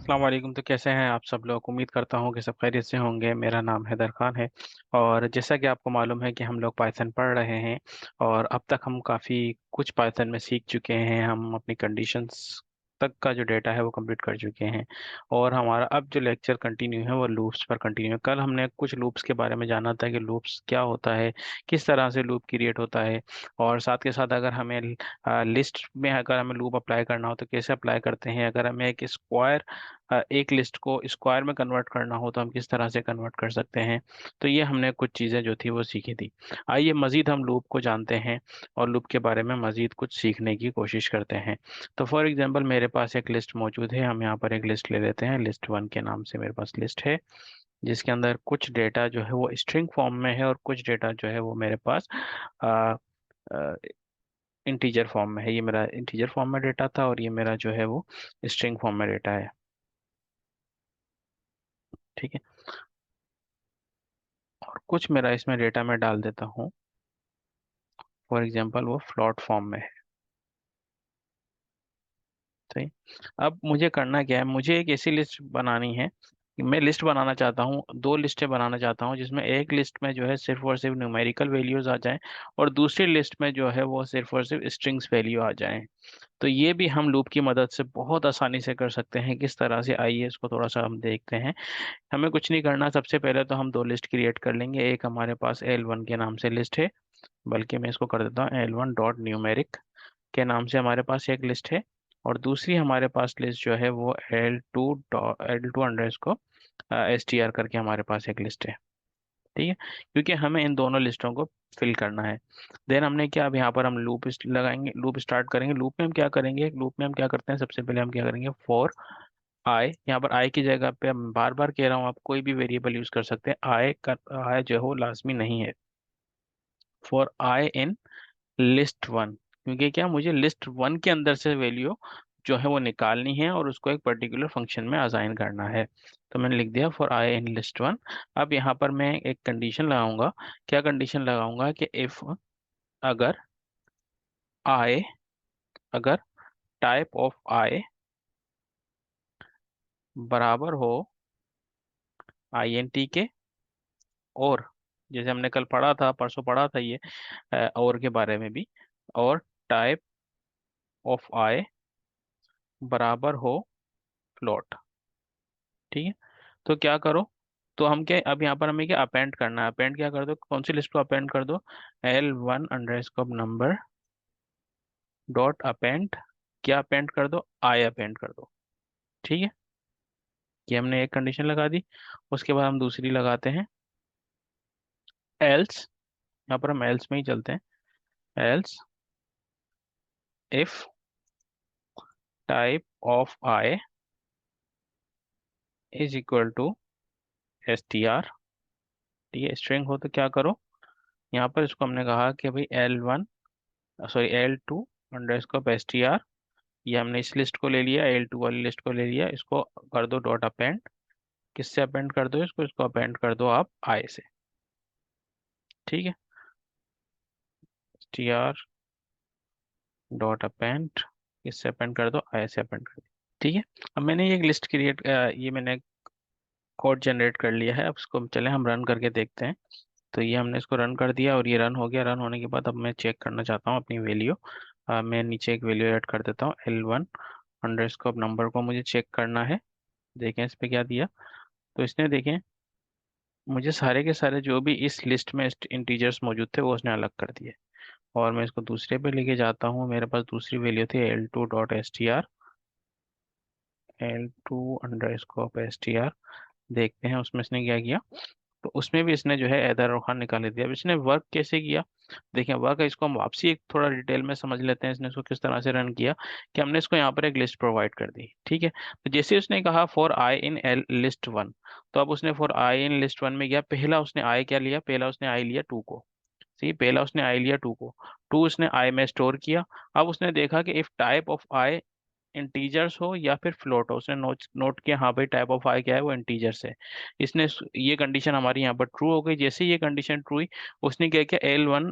अस्सलाम वालेकुम। तो कैसे हैं आप सब लोग? उम्मीद करता हूँ कि सब खैरियत से होंगे। मेरा नाम हैदर खान है और जैसा कि आपको मालूम है कि हम लोग पाइथन पढ़ रहे हैं और अब तक हम काफ़ी कुछ पाइथन में सीख चुके हैं। हम अपनी कंडीशंस तक का जो डेटा है वो कंप्लीट कर चुके हैं और हमारा अब जो लेक्चर कंटिन्यू है वो लूप्स पर कंटिन्यू है। कल हमने कुछ लूप्स के बारे में जाना था कि लूप्स क्या होता है, किस तरह से लूप क्रिएट होता है और साथ के साथ अगर हमें लिस्ट में अगर हमें लूप अप्लाई करना हो तो कैसे अप्लाई करते हैं। अगर हमें एक स्क्वायर एक लिस्ट को स्क्वायर में कन्वर्ट करना हो तो हम किस तरह से कन्वर्ट कर सकते हैं। तो ये हमने कुछ चीज़ें जो थी वो सीखी थी। आइए मज़ीद हम लूप को जानते हैं और लूप के बारे में मज़ीद कुछ सीखने की कोशिश करते हैं। तो फॉर एग्जांपल मेरे पास एक लिस्ट मौजूद है। हम यहाँ पर एक लिस्ट ले लेते हैं। लिस्ट वन के नाम से मेरे पास लिस्ट है जिसके अंदर कुछ डेटा जो है वो स्ट्रिंग फॉर्म में है और कुछ डेटा जो है वो मेरे पास इंटीजर फॉर्म में है। ये मेरा इंटीजर फॉर्म में डेटा था और ये मेरा जो है वो स्ट्रिंग फॉर्म में डेटा है। ठीक है। और कुछ मेरा इसमें डेटा मैं डाल देता हूँ। फॉर एग्जांपल वो फ्लॉट फॉर्म में है। सही। अब मुझे करना क्या है, मुझे एक ऐसी लिस्ट बनानी है कि मैं लिस्ट बनाना चाहता हूँ, दो लिस्टें बनाना चाहता हूँ जिसमें एक लिस्ट में जो है सिर्फ और सिर्फ न्यूमेरिकल वैल्यूज आ जाएं और दूसरी लिस्ट में जो है वो सिर्फ और सिर्फ स्ट्रिंग्स वैल्यू आ जाएं। तो ये भी हम लूप की मदद से बहुत आसानी से कर सकते हैं। किस तरह से, आइए इसको थोड़ा सा हम देखते हैं। हमें कुछ नहीं करना, सबसे पहले तो हम दो लिस्ट क्रिएट कर लेंगे। एक हमारे पास L1 के नाम से लिस्ट है, बल्कि मैं इसको कर देता हूँ L1 डॉट न्यूमेरिक के नाम से हमारे पास एक लिस्ट है। और दूसरी हमारे पास लिस्ट जो है वो L2 अंडर इसको str करके हमारे पास एक लिस्ट है। ठीक है, क्योंकि हमें इन दोनों लिस्टों को फिल करना है। देन हमने क्या, अब यहाँ पर हम लूप लगाएंगे, लूप स्टार्ट करेंगे। लूप में हम क्या करेंगे, लूप में हम क्या करते हैं, सबसे पहले हम क्या करेंगे, फॉर आई। यहाँ पर आई की जगह पे हम बार बार कह रहा हूँ, आप कोई भी वेरिएबल यूज कर सकते हैं। आई का आई जो हो लाजमी नहीं है। For I in list one, क्योंकि क्या, मुझे लिस्ट वन के अंदर से वैल्यू जो है वो निकालनी है और उसको एक पर्टिकुलर फंक्शन में असाइन करना है। तो मैंने लिख दिया for I in list one. अब यहाँ पर मैं एक कंडीशन लगाऊंगा। क्या कंडीशन लगाऊंगा कि इफ, अगर आई, अगर टाइप ऑफ आई बराबर हो आई एन टी के, और जैसे हमने कल पढ़ा था, परसों पढ़ा था ये और के बारे में भी, और टाइप ऑफ आई बराबर हो फ्लोट। ठीक है। तो क्या करो, तो हम क्या, अब यहाँ पर हमें क्या अपेंड करना है। अपेंड क्या कर दो, कौन सी लिस्ट को अपेंड कर दो, L1 under scope number dot append, क्या अपेंड कर दो, आई अपेंड कर दो। ठीक है, कि हमने एक कंडीशन लगा दी। उसके बाद हम दूसरी लगाते हैं, एल्स। यहाँ पर हम एल्स में ही चलते हैं। Else if type of I is equal to str। ठीक है, स्ट्रिंग हो तो क्या करो, यहाँ पर इसको हमने कहा कि भाई L1, sorry L2 under scope str। ये हमने इस लिस्ट को ले लिया, L2 वाली लिस्ट को ले लिया, इसको कर दो डॉट अपेंड। किससे अपेंड कर दो इसको, इसको अपेंड कर दो आप आई से। ठीक है, str डॉट अपेंड, किससे अपेंड कर दो, आई से अपेंड कर दो। ठीक है। अब मैंने ये एक लिस्ट क्रिएट, ये मैंने कोड जनरेट कर लिया है। अब इसको चले हम रन करके देखते हैं। तो ये हमने इसको रन कर दिया और ये रन हो गया। रन होने के बाद अब मैं चेक करना चाहता हूँ अपनी वैल्यू। मैं नीचे एक वैल्यू ऐड कर देता हूँ, L1 अंडर स्कोप नंबर को मुझे चेक करना है। देखें इस पे क्या दिया। तो इसने, देखें, मुझे सारे के सारे जो भी इस लिस्ट में इंटीजर्स मौजूद थे वो उसने अलग कर दिए। और मैं इसको दूसरे पे लेके जाता हूँ। मेरे पास दूसरी वैल्यू थी L2 dot S T R, L2 under scope S T R. देखते हैं उसमें इसने क्या किया। तो उसमें भी इसने जो है हैदर खान निकाल दिया। अब इसने वर्क कैसे किया, देखें वर्क, इसको हम वापसी एक थोड़ा डिटेल में समझ लेते हैं। इसने इसको किस तरह से रन किया, कि हमने इसको यहाँ पर एक लिस्ट प्रोवाइड कर दी। ठीक है, तो जैसे उसने कहा for I in L list one, तो अब उसने for I in list one में गया। पहला उसने आई क्या लिया, पहला उसने आई लिया टू को। सी, पहला उसने आई लिया टू को, टू उसने आई में स्टोर किया। अब उसने देखा कि if type of I integers हो या फिर फ्लोट हो, उसने नोट नोट किया हाँ भाई टाइप ऑफ आई क्या है, वो इंटीजर्स है। ये कंडीशन हमारी यहाँ पर ट्रू हो गई। जैसे ही ये कंडीशन ट्रू हुई, उसने क्या किया, L1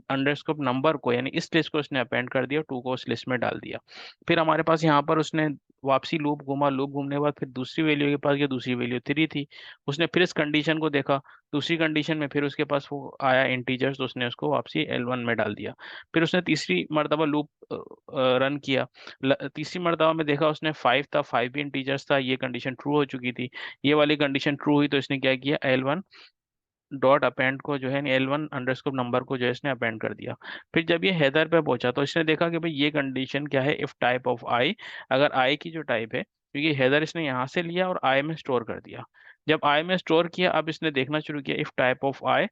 अंडरस्कोप नंबर को यानी इस लिस्ट को उसने अपेंड कर दिया, टू को उस लिस्ट में डाल दिया। फिर हमारे पास यहाँ पर उसने वापसी लूप घूमा, लूप घूमने के बाद फिर दूसरी वैल्यू के पास गया, दूसरी वैल्यू 3 थी। उसने फिर इस कंडीशन को देखा, दूसरी कंडीशन में फिर उसके पास वो आया इंटीजर्स, तो उसने उसको वापसी L1 में डाल दिया। फिर उसने तीसरी मर्तबा लूप रन किया। तीसरी मर्तबा में देखा उसने 5 था, 5 भी इंटीजर्स था, ये कंडीशन ट्रू हो चुकी थी। ये वाली कंडीशन ट्रू हुई तो इसने क्या किया, L1 डॉट अपेंड को जो है L1 अंडरस्कोप नंबर को जो है इसने अपेंड कर दिया। फिर जब ये हेडर पे पहुंचा तो इसने देखा कि भाई ये कंडीशन क्या है, इफ टाइप ऑफ आई, अगर आई की जो टाइप है, क्योंकि हेडर इसने यहाँ से लिया और आई में स्टोर कर दिया। जब आई में स्टोर किया, अब इसने देखना शुरू किया if type of I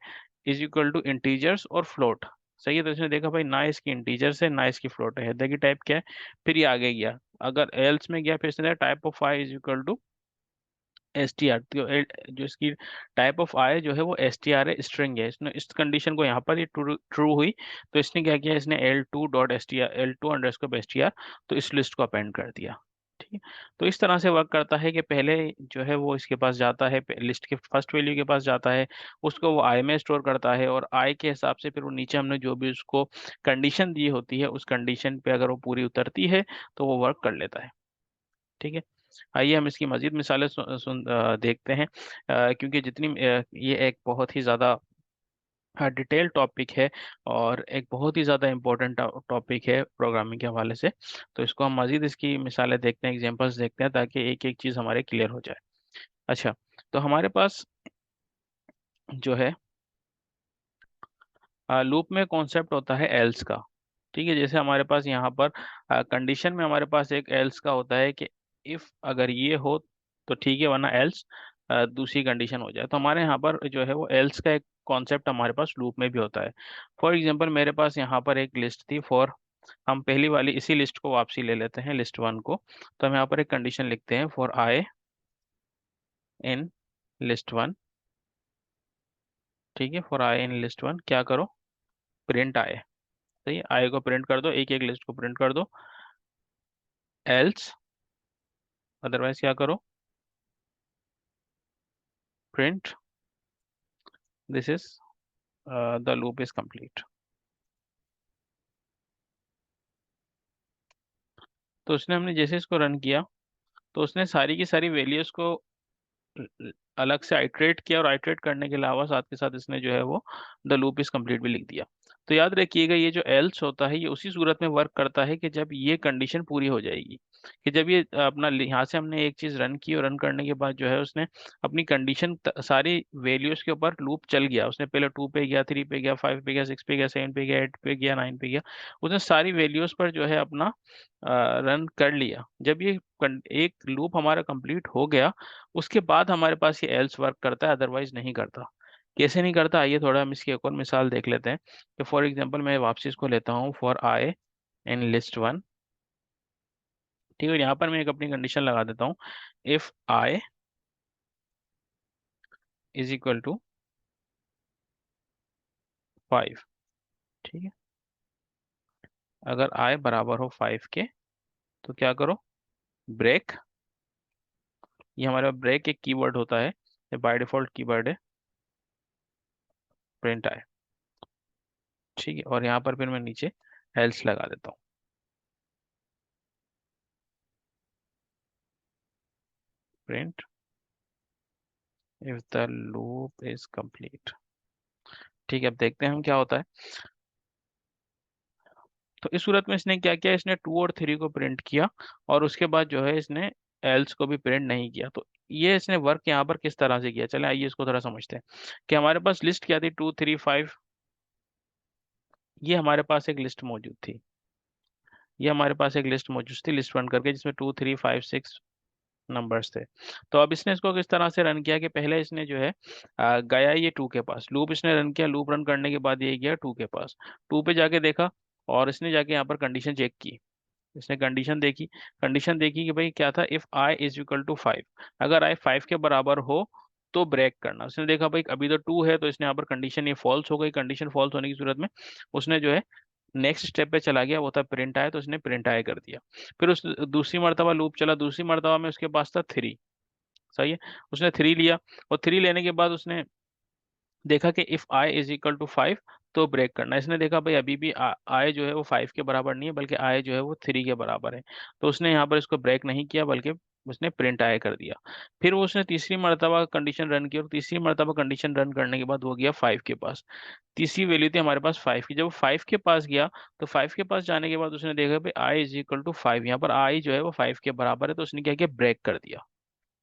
is equal to integers और फ्लोट। सही है, तो इसने देखा भाई ना इसकी इंटीजर्स है ना इसकी फ्लोट है, हेडर की टाइप क्या है। फिर ये आगे गया, अगर एल्स में गया, फिर इसने type of I is equal to STR, तो जो इसकी टाइप ऑफ आई जो है वो STR है, स्ट्रिंग है। इसने इस कंडीशन को यहाँ पर ये ट्रू ट्रू हुई, तो इसने क्या किया, इसने L2 अंडरस्कोप STR तो इस लिस्ट को अपेंड कर दिया। ठीक है, तो इस तरह से वर्क करता है कि पहले जो है वो इसके पास जाता है, लिस्ट के फर्स्ट वैल्यू के पास जाता है, उसको वो आई में स्टोर करता है, और आई के हिसाब से फिर वो नीचे हमने जो भी उसको कंडीशन दी होती है उस कंडीशन पे अगर वो पूरी उतरती है तो वो वर्क कर लेता है। ठीक है, आइए हम इसकी मजीद मिसालें देखते हैं, क्योंकि जितनी ये एक बहुत ही ज़्यादा डिटेल टॉपिक है और एक बहुत ही ज़्यादा इम्पोर्टेंट टॉपिक है प्रोग्रामिंग के हवाले से। तो इसको हम मजीद इसकी मिसालें देखते हैं, एग्जांपल्स देखते हैं, ताकि एक एक चीज़ हमारे क्लियर हो जाए। अच्छा, तो हमारे पास जो है लूप में कॉन्सेप्ट होता है एल्स का। ठीक है, जैसे हमारे पास यहाँ पर कंडीशन में हमारे पास एक एल्स का होता है कि इफ अगर ये हो तो ठीक है, वरना एल्स दूसरी कंडीशन हो जाए। तो हमारे यहाँ पर जो है वो एल्स का एक कॉन्सेप्ट हमारे पास लूप में भी होता है। फॉर एग्जांपल मेरे पास यहाँ पर एक लिस्ट थी, फॉर हम पहली वाली इसी लिस्ट को वापसी ले लेते हैं, लिस्ट 1 को। तो हम यहाँ पर एक कंडीशन लिखते हैं, फॉर आई इन लिस्ट 1। ठीक है, फॉर आई इन लिस्ट 1 क्या करो, प्रिंट आई। सही है, आई को प्रिंट कर दो, एक एक लिस्ट को प्रिंट कर दो। एल्स अदरवाइज क्या करो, print this is the loop is complete. तो उसने हमने जैसे इसको रन किया, तो उसने सारी की सारी वैल्यूज को अलग से आइट्रेट किया, और आइट्रेट करने के अलावा साथ के साथ इसने जो है वो द लूप इज कंप्लीट भी लिख दिया। तो याद रखिएगा, ये जो एल्स होता है ये उसी सूरत में वर्क करता है कि जब ये कंडीशन पूरी हो जाएगी, कि जब ये अपना यहाँ से हमने एक चीज रन की और रन करने के बाद जो है उसने अपनी कंडीशन सारी वैल्यूज के ऊपर लूप चल गया, उसने पहले 2 पे गया, 3 पे गया, 5 पे गया, 6 पे गया, 7 पे गया, 8 पे गया, 9 पे गया, उसने सारी वैल्यूज पर जो है अपना रन कर लिया। जब ये एक लूप हमारा कंप्लीट हो गया, उसके बाद हमारे पास ये एल्स वर्क करता है, अदरवाइज नहीं करता। कैसे नहीं करता, आइए थोड़ा हम इसकी एक और मिसाल देख लेते हैं। कि फॉर एग्जांपल मैं वापसी इसको लेता हूँ, फॉर आई इन लिस्ट 1। ठीक है, यहाँ पर मैं एक अपनी कंडीशन लगा देता हूँ, if I is equal to 5। ठीक है, अगर आई बराबर हो 5 के तो क्या करो, ब्रेक। ये हमारे ब्रेक एक कीवर्ड होता है, ये बाय डिफॉल्ट कीवर्ड है, प्रिंट आई। ठीक है, और यहाँ पर फिर मैं नीचे एल्स लगा देता हूँ, print if the loop is complete. ठीक है, अब देखते हैं हम क्या होता है। तो इस सूरत में इसने क्या किया, इसने 2 और 3 को प्रिंट किया, और उसके बाद जो है इसने एल्स को भी प्रिंट नहीं किया। तो ये इसने वर्क यहाँ पर किस तरह से किया, चले आइए इसको थोड़ा समझते हैं। कि हमारे पास लिस्ट क्या थी, 2 3 5, ये हमारे पास एक लिस्ट मौजूद थी। ये हमारे पास एक लिस्ट मौजूद थी, लिस्ट 1 करके, जिसमें 2 3 5 6 नंबर्स थे। तो अब इसने इसको किस तरह से रन किया, कि पहले इसने जो है गया ये 2 के पास, लूप इसने रन किया, लूप रन करने के बाद ये गया 2 के पास, 2 पे जाके देखा, और इसने जाके यहाँ पर कंडीशन चेक की। इसने कंडीशन देखी कि भाई क्या था, if I is equal to 5, अगर आई 5 के बराबर हो तो ब्रेक करना। उसने देखा भाई अभी तो 2 है, तो इसने यहाँ पर कंडीशन ये फॉल्स हो गई। कंडीशन फॉल्स होने की सूरत में उसने जो है नेक्स्ट स्टेप पे चला गया, वो था प्रिंट आया, तो उसने प्रिंट आया कर दिया। फिर उस दूसरी मर्तबा लूप चला, दूसरी मर्तबा में उसके पास था 3। सही है, उसने 3 लिया, और 3 लेने के बाद उसने देखा कि if I is equal to 5 तो ब्रेक करना। इसने देखा भाई अभी भी आय जो है वो 5 के बराबर नहीं है, बल्कि आय जो है वो 3 के बराबर है। तो उसने यहाँ पर इसको ब्रेक नहीं किया, बल्कि उसने प्रिंट आय कर दिया। फिर वो उसने तीसरी मर्तबा कंडीशन रन की, और तीसरी मर्तबा कंडीशन रन करने के बाद वो गया 5 के पास। तीसरी वैल्यू थी हमारे पास 5 की। जब वो 5 के पास गया, तो 5 के पास जाने के बाद उसने देखा भाई आई इज इक्वल टू 5, यहाँ पर आई जो है वो 5 के बराबर है। तो उसने क्या किया, ब्रेक कर दिया।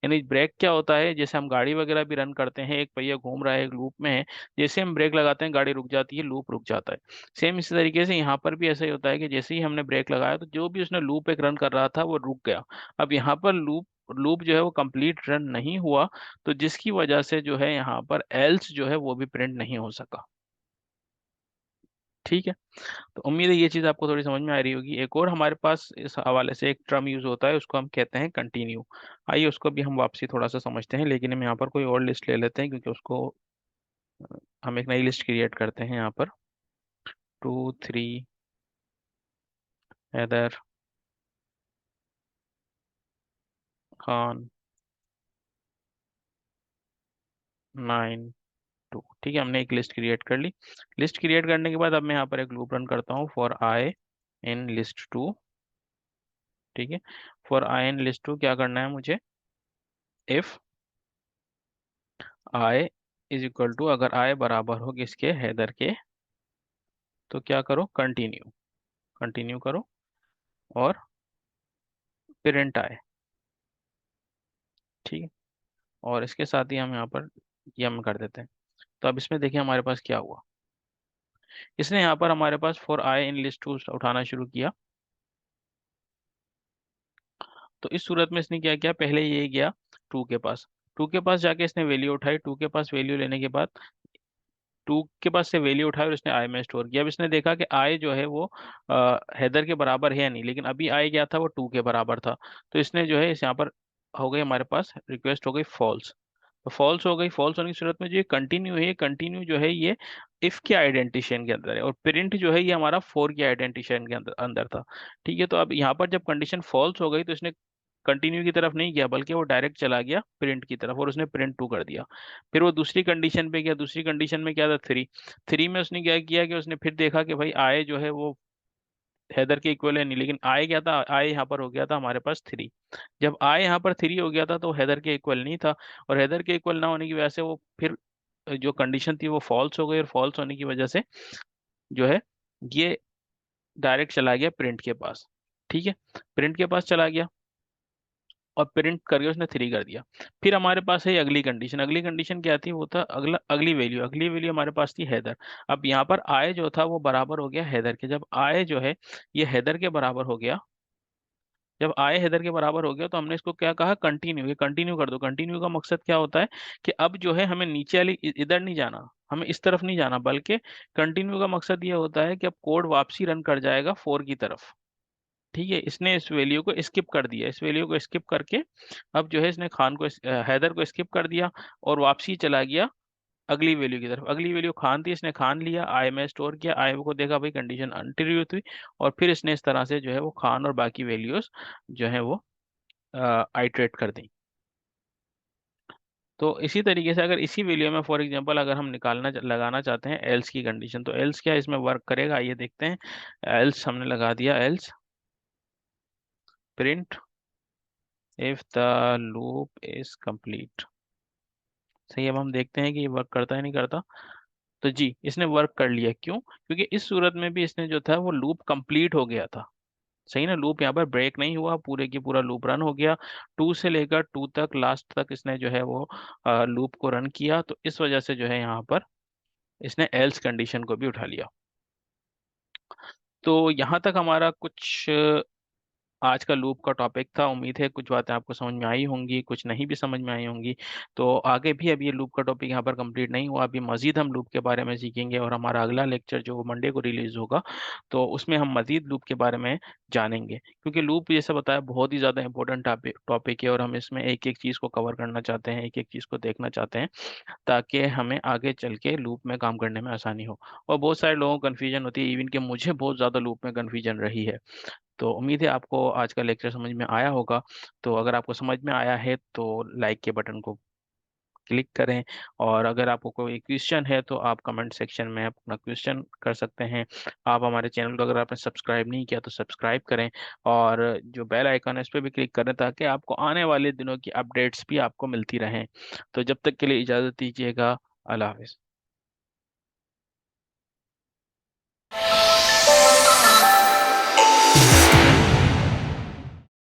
यानी ब्रेक क्या होता है, जैसे हम गाड़ी वगैरह भी रन करते हैं, एक पहिया घूम रहा है, एक लूप में है, जैसे हम ब्रेक लगाते हैं गाड़ी रुक जाती है, लूप रुक जाता है। सेम इसी तरीके से यहाँ पर भी ऐसा ही होता है कि जैसे ही हमने ब्रेक लगाया, तो जो भी उसने लूप एक रन कर रहा था वो रुक गया। अब यहाँ पर लूप लूप जो है वो कंप्लीट रन नहीं हुआ, तो जिसकी वजह से जो है यहाँ पर एल्स जो है वो भी प्रिंट नहीं हो सका। ठीक है। तो उम्मीद है ये चीज़ आपको थोड़ी समझ में आ रही होगी। एक और हमारे पास इस हवाले से एक टर्म यूज होता है, उसको हम कहते हैं कंटिन्यू। आइए उसको भी हम वापसी थोड़ा सा समझते हैं, लेकिन हम यहाँ पर कोई और लिस्ट ले लेते हैं, क्योंकि उसको हम एक नई लिस्ट क्रिएट करते हैं यहाँ पर। 2 3 हैदर खान 9 2। ठीक है, हमने एक लिस्ट क्रिएट कर ली। लिस्ट क्रिएट करने के बाद अब मैं यहाँ पर एक लूप रन करता हूँ, फॉर आई इन लिस्ट 2। ठीक है, फॉर आई इन लिस्ट 2 क्या करना है मुझे, if I is equal to, अगर आई बराबर हो किसके, हैदर के, तो क्या करो, कंटिन्यू। कंटिन्यू करो, और प्रिंट आए। ठीक है, और इसके साथ ही हम यहाँ पर यम कर देते हैं। तो अब इसमें देखिए हमारे पास क्या हुआ। इसने यहाँ पर हमारे पास for I in list to उठाना शुरू किया। तो इस सूरत में इसने क्या किया, पहले ये गया 2 के पास। 2 के पास जाके इसने वैल्यू उठाई। 2 के पास वैल्यू लेने के बाद 2 के पास से वैल्यू उठाई और इसने आई में स्टोर किया। अब इसने देखा कि आई जो है वो हैदर के बराबर है या नहीं, लेकिन अभी आई क्या था, वो 2 के बराबर था। तो इसने जो है इस यहाँ पर हो गई हमारे पास रिक्वेस्ट हो गई फॉल्स। तो फॉल्स हो गई। फॉल्स होने की सूरत में जो ये कंटिन्यू है, ये कंटिन्यू जो है ये इफ के आइडेंटिशियन के अंदर है, और प्रिंट जो है ये हमारा फोर के आइडेंटिशियन के अंदर अंदर था। ठीक है, तो अब यहाँ पर जब कंडीशन फॉल्स हो गई, तो इसने कंटिन्यू की तरफ नहीं गया, बल्कि वो डायरेक्ट चला गया प्रिंट की तरफ, और उसने प्रिंट 2 कर दिया। फिर वो दूसरी कंडीशन पे गया। दूसरी कंडीशन में क्या था, 3। 3 में उसने क्या किया कि उसने फिर देखा कि भाई आए जो है वो हैदर के इक्वल है नहीं, लेकिन आए क्या था, आए यहाँ पर हो गया था हमारे पास 3। जब आए यहाँ पर 3 हो गया था, तो हैदर के इक्वल नहीं था, और हैदर के इक्वल ना होने की वजह से वो फिर जो कंडीशन थी वो फॉल्स हो गई, और फॉल्स होने की वजह से जो है ये डायरेक्ट चला गया प्रिंट के पास। ठीक है, प्रिंट के पास चला गया, और प्रिंट करके उसने 3 कर दिया। फिर हमारे पास है अगली कंडीशन। अगली कंडीशन क्या थी, वो था अगला अगली वैल्यू हमारे पास थी हैदर। अब यहाँ पर आय जो था वो बराबर हो गया हैदर के। जब आय जो है ये हैदर के बराबर हो गया, जब आय हैदर के बराबर हो गया, तो हमने इसको क्या कहा, कंटिन्यू। ये कंटिन्यू कर दो। कंटिन्यू का मकसद क्या होता है कि अब जो है हमें नीचे वाली इधर नहीं जाना, हमें इस तरफ नहीं जाना, बल्कि कंटिन्यू का मकसद ये होता है कि अब कोड वापसी रन कर जाएगा 4 की तरफ। ठीक है, इसने इस वैल्यू को स्किप कर दिया। इस वैल्यू को स्किप करके अब जो है इसने खान को हैदर को स्किप कर दिया, और वापसी चला गया अगली वैल्यू की तरफ। अगली वैल्यू खान थी, इसने खान लिया, आई में स्टोर किया, आई को देखा भाई कंडीशन अनट्रू हुई, और फिर इसने इस तरह से जो है वो खान और बाकी वैल्यूज जो है वो आइटरेट कर दी। तो इसी तरीके से अगर इसी वैल्यू में फॉर एग्जांपल अगर हम निकालना लगाना चाहते हैं एल्स की कंडीशन, तो एल्स क्या इसमें वर्क करेगा, ये देखते हैं। एल्स हमने लगा दिया, else print if the loop is complete. सही, अब हम देखते हैं कि ये वर्क करता है नहीं करता। तो जी इसने वर्क कर लिया। क्यों? क्योंकि इस सूरत में भी इसने जो था वो लूप कंप्लीट हो गया था। सही ना, लूप यहाँ पर ब्रेक नहीं हुआ, पूरे की पूरा लूप रन हो गया। 2 से लेकर 2 तक, लास्ट तक इसने जो है वो लूप को रन किया। तो इस वजह से जो है यहाँ पर इसने एल्स कंडीशन को भी उठा लिया। तो यहाँ तक हमारा कुछ आज का लूप का टॉपिक था। उम्मीद है कुछ बातें आपको समझ में आई होंगी, कुछ नहीं भी समझ में आई होंगी। तो आगे भी अब ये लूप का टॉपिक यहाँ पर कंप्लीट नहीं हुआ, अभी मजीद हम लूप के बारे में सीखेंगे, और हमारा अगला लेक्चर जो मंडे को रिलीज होगा, तो उसमें हम मजीद लूप के बारे में जानेंगे। क्योंकि लूप जैसे बताया बहुत ही ज़्यादा इंपॉर्टेंट टॉपिक है, और हम इसमें एक एक चीज़ को कवर करना चाहते हैं, एक एक चीज़ को देखना चाहते हैं, ताकि हमें आगे चल के लूप में काम करने में आसानी हो। और बहुत सारे लोगों को कन्फ्यूजन होती है, इवन कि मुझे बहुत ज़्यादा लूप में कन्फ्यूजन रही है। तो उम्मीद है आपको आज का लेक्चर समझ में आया होगा। तो अगर आपको समझ में आया है तो लाइक के बटन को क्लिक करें। और अगर आपको कोई क्वेश्चन है तो आप कमेंट सेक्शन में अपना क्वेश्चन कर सकते हैं। आप हमारे चैनल को अगर आपने सब्सक्राइब नहीं किया तो सब्सक्राइब करें, और जो बेल आइकन है उस पर भी क्लिक करें, ताकि आपको आने वाले दिनों की अपडेट्स भी आपको मिलती रहें। तो जब तक के लिए इजाज़त दीजिएगा। अल्लाह हाफिज़।